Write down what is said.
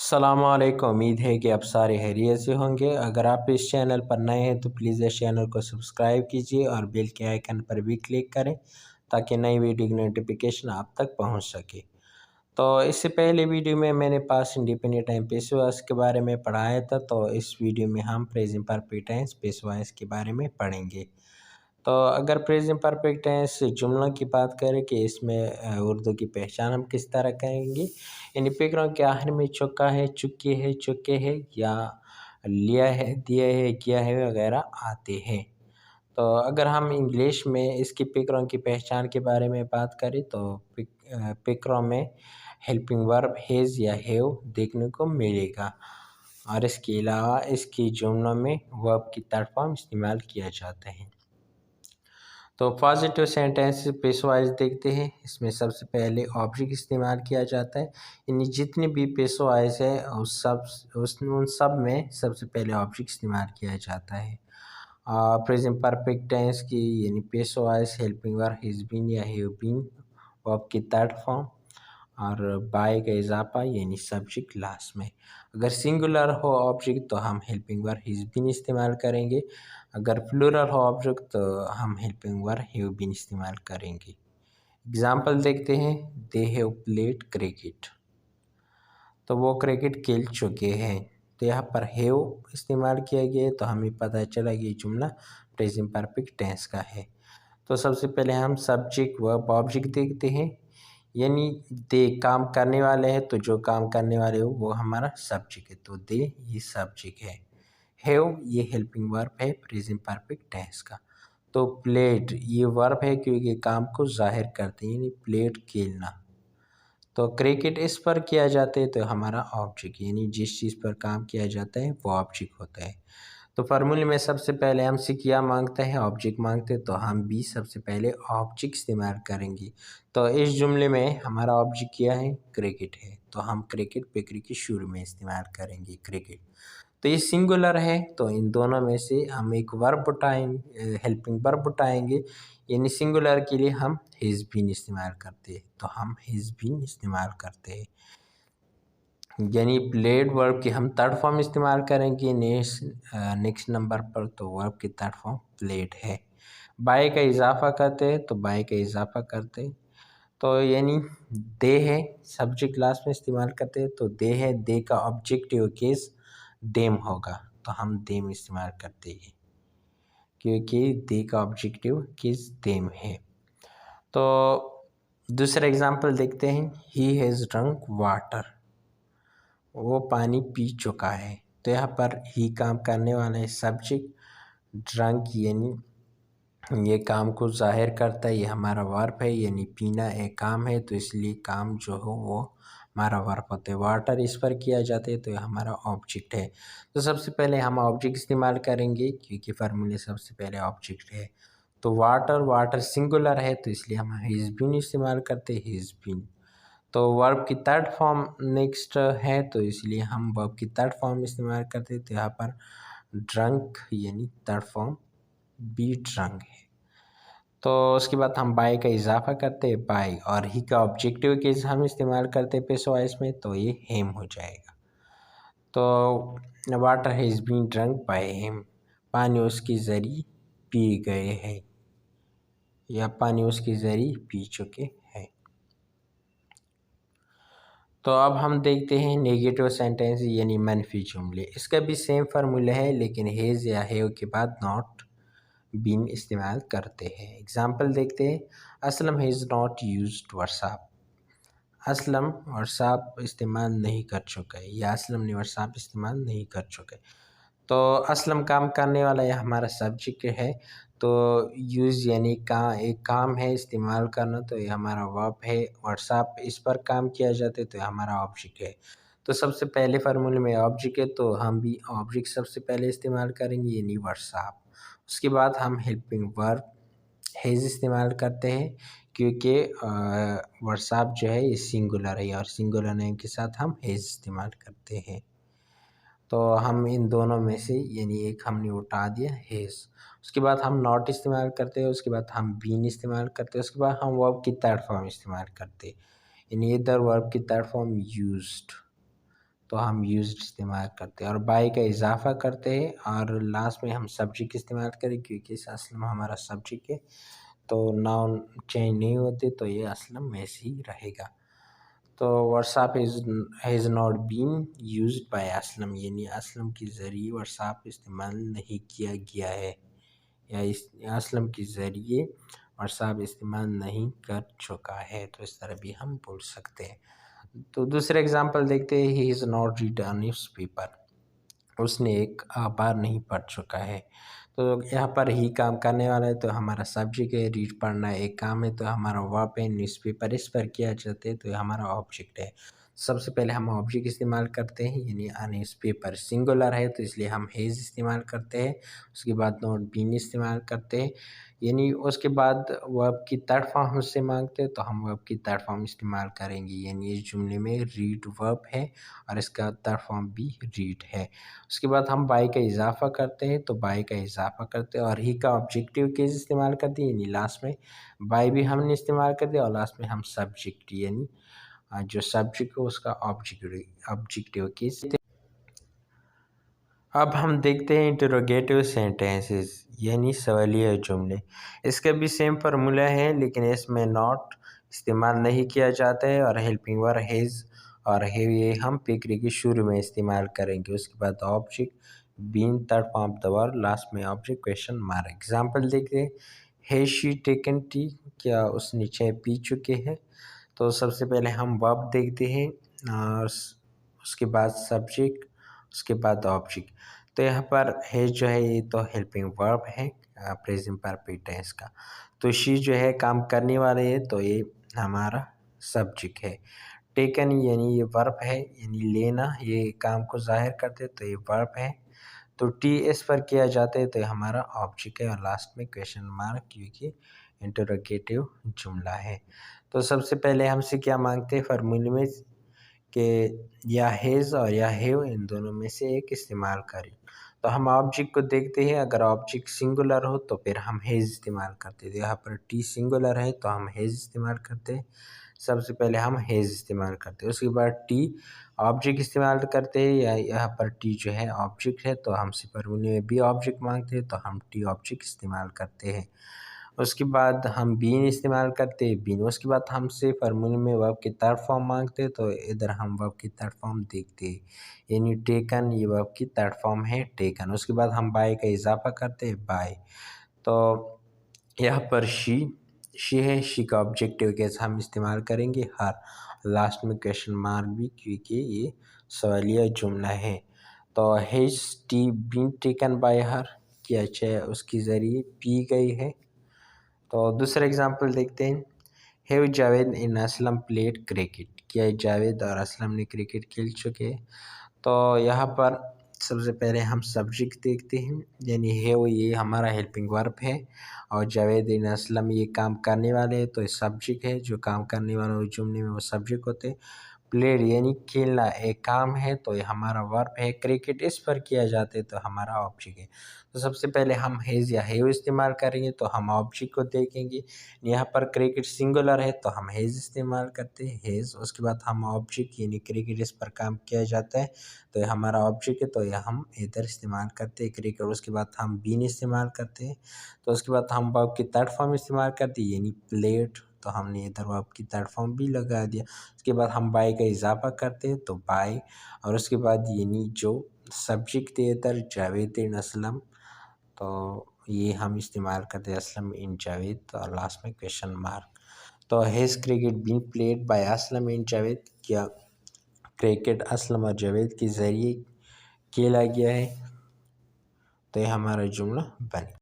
अस्सलामुअलैकुम। उम्मीद है कि आप सारे खैरियत से होंगे। अगर आप इस चैनल पर नए हैं तो प्लीज़ इस चैनल को सब्सक्राइब कीजिए और बेल के आइकन पर भी क्लिक करें ताकि नई वीडियो की नोटिफिकेशन आप तक पहुंच सके। तो इससे पहले वीडियो में मैंने पास्ट इंडिपेंडेंट टाइम पेश वॉइस के बारे में पढ़ाया था, तो इस वीडियो में हम प्रेजेंट परफेक्ट टेंस पेश वॉइस के बारे में पढ़ेंगे। तो अगर प्रेजेंट परफेक्ट टेंस जुमलों की बात करें कि इसमें उर्दू की पहचान हम किस तरह करेंगे, यानी फिक्रों के आखिर में चुका है, चुके हैं या लिया है, दिया है, किया है वगैरह आते हैं। तो अगर हम इंग्लिश में इसकी फिक्रों की पहचान के बारे में बात करें तो फिक्रों में हेल्पिंग वर्ब हैज़ या हैव देखने को मिलेगा और इसके अलावा इसकी जुमलों में वर्ब की थर्ड फॉर्म इस्तेमाल किया जाता है। तो पॉजिटिव सेंटेंस पेश वाइज देखते हैं। इसमें सबसे पहले ऑब्जेक्ट इस्तेमाल किया जाता है, यानी जितने भी पेश वाइज है उन सब में सबसे पहले ऑब्जेक्ट इस्तेमाल किया जाता है। प्रेजेंट परफेक्ट टेंस की यानी passive helping verb has been या हैव बीन वर्ब की थर्ड फॉर्म और बाय का इजाफा यानी सब्जेक्ट लास्ट में। अगर सिंगुलर हो ऑब्जेक्ट तो हम हेल्पिंग वर्ब हैज़ बीन इस्तेमाल करेंगे। अगर प्लूरल हो ऑब्जेक्ट तो हम हेल्पिंग वर्ब हैव बीन इस्तेमाल करेंगे। एग्जाम्पल देखते हैं। दे हैव प्लेड क्रिकेट, तो वो क्रिकेट खेल चुके हैं। तो यहाँ पर हैव इस्तेमाल किया गया है तो हमें पता चला कि ये जुमला प्रेजेंट परफेक्ट टेंस का है। तो सबसे पहले हम सब्जेक्ट वर्ब ऑब्जेक्ट देखते हैं, यानी दे काम करने वाले हैं तो जो काम करने वाले हो वो हमारा सब्जेक्ट है, तो दे ये सब्जेक्ट है। हैव ये हेल्पिंग वर्ब है प्रेजेंट परफेक्ट टेंस का। तो प्लेड ये वर्ब है क्योंकि काम को जाहिर करते हैं, यानी प्लेड खेलना। तो क्रिकेट इस पर किया जाता है तो हमारा ऑब्जेक्ट, यानी जिस चीज़ पर काम किया जाता है वो ऑब्जेक्ट होता है। तो फार्मूले में सबसे पहले हमसे क्या मांगता है, ऑब्जेक्ट मांगते हैं, तो हम भी सबसे पहले ऑब्जेक्ट इस्तेमाल करेंगे। तो इस जुमले में हमारा ऑब्जेक्ट क्या है, क्रिकेट है, तो हम क्रिकेट पिक्र के शुरू में इस्तेमाल करेंगे क्रिकेट। तो ये सिंगुलर है तो इन दोनों में से हम एक वर्ब उठाएंगे, हेल्पिंग वर्ब उठाएंगे, यानी सिंगुलर के लिए हम हैज़ बीन इस्तेमाल करते हैं, तो हम हैज़ बीन इस्तेमाल करते हैं। यानी प्लेड वर्ब की हम थर्ड फॉर्म इस्तेमाल करेंगे नेक्स्ट नंबर पर, तो वर्ब की थर्ड फॉर्म प्लेड है। बाय का इजाफा करते हैं तो बाय का इजाफा करते हैं, तो यानी दे है सब्जेक्ट लास्ट में इस्तेमाल करते हैं, तो दे है, दे का ऑब्जेक्टिव केस देम होगा तो हम देम इस्तेमाल करते हैं क्योंकि दे का ऑब्जेक्टिव केस देम है। तो दूसरा एग्जांपल देखते हैं। ही हैज़ ड्रंक वाटर, वो पानी पी चुका है। तो यहाँ पर ही काम करने वाला है सब्जेक्ट, ड्रंक यानी ये काम को जाहिर करता है, ये हमारा वर्ब है, यानी पीना एक काम है तो इसलिए काम जो हो वो हमारा वर्ब होता है। वाटर इस पर किया जाता है तो ये हमारा ऑब्जेक्ट है। तो सबसे पहले हम ऑब्जेक्ट इस्तेमाल करेंगे क्योंकि फार्मूले सबसे पहले ऑब्जेक्ट है। तो वाटर, वाटर सिंगुलर है तो इसलिए हम हैज़ बीन इस्तेमाल करते हैं, हैज़ बीन। तो वर्ब की थर्ड फॉर्म नेक्स्ट है तो इसलिए हम वर्ब की थर्ड फॉर्म इस्तेमाल करते हैं, तो यहाँ पर ड्रंक यानी थर्ड फॉर्म बी ड्रंक है। तो उसके बाद हम बाय का इजाफा करते हैं बाय, और ही का ऑब्जेक्टिव केस हम इस्तेमाल करते हैं पेश वॉइस में, तो ये हेम हो जाएगा। तो water has been drunk by him, पानी उसके ज़रिए पी गए हैं या पानी उसके ज़रिए पी चुके हैं। तो अब हम देखते हैं नेगेटिव सेंटेंस यानी मनफी जुमले। इसका भी सेम फार्मूला है लेकिन हैज़ या हैव के बाद नॉट बीन इस्तेमाल करते हैं। एग्जाम्पल देखते हैं। Aslam has not used WhatsApp, Aslam WhatsApp इस्तेमाल नहीं कर चुका है या असलम ने व्हाट्सएप इस्तेमाल नहीं कर चुका है। तो असलम काम करने वाला यह हमारा सब्जेक्ट है, तो यूज़ यानी एक काम है इस्तेमाल करना, तो ये हमारा वर्ब है। व्हाट्सएप इस पर काम किया जाता है तो ये हमारा ऑब्जेक्ट है। तो सबसे पहले फार्मूले में ऑब्जेक्ट है तो हम भी ऑब्जेक्ट सबसे पहले इस्तेमाल करेंगे यानी व्हाट्सएप। उसके बाद हम हेल्पिंग वर्ब हैज़ इस्तेमाल करते हैं क्योंकि व्हाट्सएप जो है ये सिंगुलर है और सिंगुलर नेम के साथ हम हैज़ इस्तेमाल करते हैं। तो हम इन दोनों में से यानी एक हमने उठा दिया हैज़। उसके बाद हम नॉट इस्तेमाल करते हैं, उसके बाद हम बीन इस्तेमाल करते हैं, उसके बाद हम वर्ब की थर्ड फॉर्म इस्तेमाल करते हैं, यानी इधर वर्ब की थर्ड फॉर्म यूज्ड। तो हम यूज्ड इस्तेमाल करते हैं, और बाय का इजाफा करते हैं और लास्ट में हम सब्जेक्ट इस्तेमाल करें क्योंकि इस असल में हमारा सब्जेक्ट है, तो नाउन चेंज नहीं होते, तो ये असलम वैसे ही रहेगा। तो WhatsApp has not been used by Aslam, यानी असलम के ज़रिए व्हाट्सएप इस्तेमाल नहीं किया गया है, या इस असलम के ज़रिए व्हाट्सएप इस्तेमाल नहीं कर चुका है, तो इस तरह भी हम बोल सकते हैं। तो दूसरा एग्जांपल देखते हैं, he is not read a newspaper, उसने एक अखबार नहीं पढ़ चुका है। तो यहाँ पर ही काम करने वाला है, तो हमारा सब्जेक्ट है, रीड पढ़ना एक काम है, तो हमारा वर्ब है, न्यूज़पेपर इस पर किया जाता है, तो ये हमारा ऑब्जेक्ट है। सबसे पहले हम ऑब्जेक्ट इस्तेमाल करते हैं, यानी न्यूज़पेपर सिंगुलर है तो इसलिए हम हैज़ इस्तेमाल करते हैं। उसके बाद नॉट बीन इस्तेमाल करते हैं, यानी उसके बाद वर्ब की थर्ड फॉर्म हमसे मांगते हैं, तो हम वर्ब की थर्ड फॉर्म इस्तेमाल करेंगे, यानी इस जुमले में रीड वर्ब है और इसका थर्ड फॉर्म भी रीड है। उसके बाद हम बाय का इजाफा करते हैं, तो बाय का इजाफा करते हैं और ही का ऑब्जेक्टिव केस इस्तेमाल करते हैं, यानी लास्ट में बाय भी हमने इस्तेमाल कर दिया और लास्ट में हम सब्जेक्ट, यानी जो सब्जेक्ट है उसका ऑब्जेक्टिव केस। अब हम देखते हैं इंटरोगेटिव सेंटेंसेस, यानी सवालिया जुमले। इसका भी सेम फार्मूला है, लेकिन इसमें नॉट इस्तेमाल नहीं किया जाता है और हेल्पिंग वर्ब हैज़ और हैव ये हम पिकरी के शुरू में इस्तेमाल करेंगे। उसके बाद object been third form of the verb, last में ऑब्जेक्ट क्वेश्चन मार्क। एग्जाम्पल देखते हैं, हैज शी टेकन टी, क्या उसने चाय पी चुके हैं। तो सबसे पहले हम वर्ब देखते हैं और उसके बाद सब्जेक्ट, उसके बाद ऑब्जेक्ट। तो यहाँ पर है जो है ये तो हेल्पिंग वर्ब है प्रेजेंट परफेक्ट टेंस का। तो शी जो है काम करने वाले है, तो ये हमारा सब्जेक्ट है। टेकन यानी ये वर्ब है, यानी लेना, ये काम को जाहिर करते, तो ये वर्ब है। तो टी एस पर किया जाता है, तो ये हमारा ऑब्जेक्ट है और लास्ट में क्वेश्चन मार्क क्योंकि इंटरोगेटिव जुमला है। तो सबसे पहले हमसे क्या मांगते हैं फार्मूले में कि या हैज़ और या हैव इन दोनों में से एक इस्तेमाल करें। तो हम ऑब्जेक्ट को देखते हैं, अगर ऑब्जेक्ट सिंगुलर हो तो फिर हम हैज़ इस्तेमाल करते हैं। यहाँ पर टी सिंगुलर है तो हम हैज़ इस्तेमाल करते हैं। सबसे पहले हम हैज़ इस्तेमाल करते हैं, उसके बाद टी ऑब्जेक्ट इस्तेमाल करते हैं, या यहाँ पर टी जो है ऑब्जेक्ट है, तो हम फार्मूले में बी ऑब्जेक्ट मांगते हैं, तो हम टी ऑब्जेक्ट इस्तेमाल करते हैं। उसके बाद हम बीन इस्तेमाल करते हैं, बीन। उसके बाद हमसे फार्मूले में वर्ब की थर्ड फॉर्म मांगते हैं, तो इधर हम वर्ब की थर्ड फॉर्म देखते हैं, यानी टेकन, ये वर्ब की थर्ड फॉर्म है टेकन। उसके बाद हम बाय का इजाफा करते हैं, बाय। तो यहाँ पर शी है, शी का ऑब्जेक्टिव केस हम इस्तेमाल करेंगे हर, लास्ट में क्वेश्चन मार्क भी क्योंकि ये सवालिया जुमला है। तो has tea been taken by her, क्या चाहे उसके ज़रिए पी गई है। तो दूसरा एग्जांपल देखते हैं, have Javed in Aslam played cricket, क्या जावेद और असलम ने क्रिकेट खेल चुके हैं। तो यहाँ पर सबसे पहले हम सब्जेक्ट देखते हैं, यानी हैव ये हमारा हेल्पिंग वर्ब है और जावेद इन असलम ये काम करने वाले हैं, तो ये सब्जेक्ट है, जो काम करने वाले वो जुमले में वो सब्जेक्ट होते हैं। प्लेड यानी खेलना एक काम है, तो ये हमारा वर्ब है। क्रिकेट इस पर किया जाता है, तो हमारा ऑब्जेक्ट है। तो सबसे पहले हम हैज़ या हैव इस्तेमाल करेंगे, तो हम ऑब्जेक्ट को देखेंगे। यहाँ पर क्रिकेट सिंगुलर है, तो हम हैज़ इस्तेमाल करते हैं, हैज़। उसके बाद हम ऑब्जेक्ट यानी क्रिकेट इस पर काम किया जाता है, तो ये हमारा ऑब्जेक्ट है, तो यह हम इधर इस्तेमाल करते हैं क्रिकेट। उसके बाद हम बीन इस्तेमाल करते हैं, तो उसके बाद हम वर्ब की थर्ड फॉर्म इस्तेमाल करते हैं, यानी प्लेड, तो हमने इधर वर्ब की थर्ड फॉर्म भी लगा दिया। उसके बाद हम बाय का इजाफा करते हैं, तो बाय, और उसके बाद यानी जो सब्जेक्ट थे इधर जावेद इन असलम, तो ये हम इस्तेमाल करते हैं असलम इन जावेद और लास्ट में क्वेश्चन मार्क। तो has cricket been played by Aslam in Javed, क्या क्रिकेट असलम और जावेद के ज़रिए खेला गया है। तो ये हमारा जुमला बन